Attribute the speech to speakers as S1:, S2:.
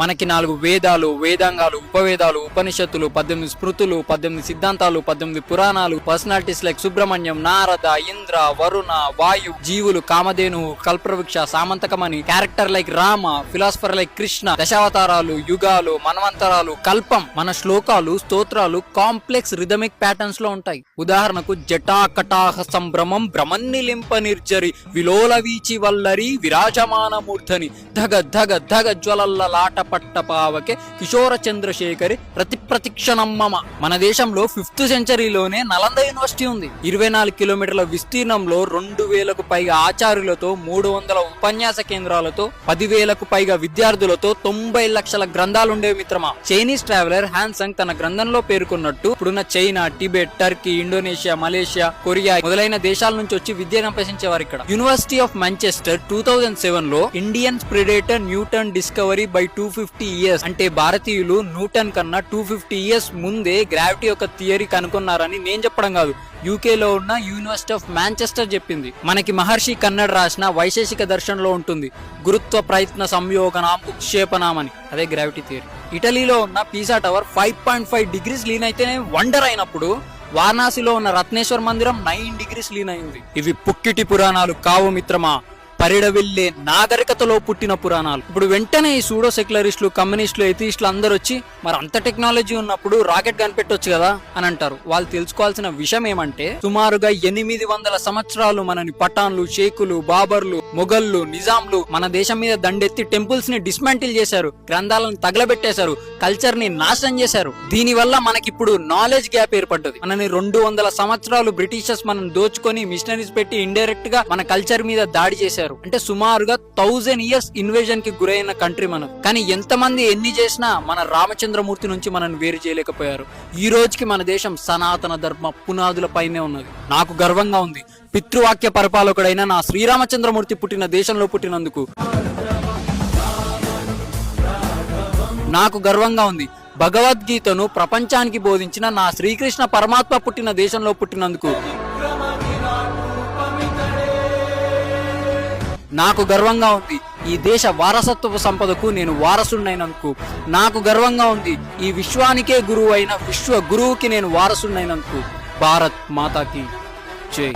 S1: మనకి 4 వేదాలు, వేదాంగాలు, ఉపవేదాలు, ఉపనిషత్తులు, 18 స్మృతులు, 18 సిద్ధాంతాలు, 18 పురాణాలు, పర్సనాలిటీస్ లైక్ సుబ్రహ్మణ్యం, నారద, ఇంద్ర, వరుణ, వాయు, జీవులు, Kamadhenu, Kalpavriksha, Samantakamani, character like Rama, philosopher like Krishna, దశావతారాలు, యుగాలు, మన్వంతరాలు, కల్పం. మన శ్లోకాలు, స్తోత్రాలు కాంప్లెక్స్ రిథమిక్ ప్యాటర్న్స్ లో ఉంటాయి. ఉదాహరణకు జటాకటాహ సంభ్రమం భ్రమన్నిలింప నిర్జరి విలోల వీచి వల్లరి విరాజమాన మూర్ధని ధగ ధగ ధగ జ్వలల్ల లాట పట్టపావకే కిషోర చంద్రశేఖరి ప్రతిక్షణమ్మమ. మన దేశంలో 5th సెంచరీలోనే నలంద యూనివర్సిటీ ఉంది. 24 కిలోమీటర్ల విస్తీర్ణంలో 2000కు పైగా ఆచార్యులతో, 300 ఉపన్యాస కేంద్రాలతో, 10,000కు పైగా విద్యార్థులతో 90 లక్షల గ్రంథాలుండేవి మిత్రమా. చైనీస్ ట్రావెలర్ హ్యాన్సంగ్ తన గ్రంథంలో పేర్కొన్నట్టు ఇప్పుడున్న China, Tibet, Turkey, Indonesia, Malaysia, Korea మొదలైన దేశాల నుంచి వచ్చి విద్యను అభ్యసించేవారు ఇక్కడ. యూనివర్సిటీ ఆఫ్ మాంచెస్టర్ 2007లో Indian predator Newton discovery by 250 years అంటే భారతీయులు న్యూటన్ కన్నా 250 ఇయర్స్ ముందే గ్రావిటీ యొక్క థియరీ కనుక్కున్నారని నేను చెప్పడం కాదు, యూకేలో ఉన్న యూనివర్సిటీ ఆఫ్ మాంచెస్టర్ చెప్పింది. మనకి మహర్షి కన్నడ్ రాసిన వైశేషిక దర్శనంలో ఉంటుంది గురుత్వ ప్రయత్న సంయోగనాం ఉక్షేపణమని, అదే గ్రావిటీ థియరీ. ఇటలీలో ఉన్న పీసా టవర్ 5.5 డిగ్రీస్ లీన్ అయితేనే వండర్ అయినప్పుడు వారణాసిలో ఉన్న రత్నేశ్వర్ మందిరం 9 డిగ్రీస్ లీన్ అయింది. ఇవి పుక్కిటి పురాణాలు కావు మిత్రమా, పరిడవిల్లే నాగరికతలో పుట్టిన పురాణాలు. ఇప్పుడు వెంటనే ఈ సూడో సెక్యులరిస్టులు, కమ్యూనిస్టులు, ఎథిస్టులు అందరూ వచ్చి మరి అంత టెక్నాలజీ ఉన్నప్పుడు రాకెట్ కనిపెట్టొచ్చు కదా అని అంటారు. వాళ్ళు తెలుసుకోవాల్సిన విషయం ఏమంటే సుమారుగా 800 సంవత్సరాలు మనని పఠాన్లు, షేకులు, బాబర్లు, మొఘళ్ళు, నిజాంలు మన దేశం మీద దండెత్తి టెంపుల్స్ ని డిస్మాంటిల్ చేశారు, గ్రంథాలను తగలబెట్టేశారు, కల్చర్ ని నాశనం చేశారు. దీని వల్ల మనకిప్పుడు నాలెడ్జ్ గ్యాప్ ఏర్పడ్డది. మనని 200 సంవత్సరాలు బ్రిటిషర్స్ మనం దోచుకొని మిషనరీస్ పెట్టి ఇండైరెక్ట్ గా మన కల్చర్ మీద దాడి చేశారు. అంటే సుమారుగా 1000 ఇయర్స్ ఇన్వేజన్ కి గురైన కంట్రీ మనం. కానీ ఎంతమంది ఎన్ని చేసినా మన రామచంద్రమూర్తి నుంచి మనం వేరు చేయలేకపోయారు. ఈ రోజుకి మన దేశం సనాతన ధర్మ పునాదుల పైనే ఉన్నది. నాకు గర్వంగా ఉంది పితృవాక్య పరిపాలకుడైన నా శ్రీరామచంద్రమూర్తి పుట్టిన దేశంలో పుట్టినందుకు. నాకు గర్వంగా ఉంది భగవద్గీతను ప్రపంచానికి బోధించిన నా శ్రీకృష్ణ పరమాత్మ పుట్టిన దేశంలో పుట్టినందుకు. నాకు గర్వంగా ఉంది ఈ దేశ వారసత్వ సంపదకు నేను వారసుడినైనందుకు. నాకు గర్వంగా ఉంది ఈ విశ్వానికే గురువు అయిన విశ్వ గురువుకి నేను వారసుడినైనందుకు. భారత్ మాతాకి జై.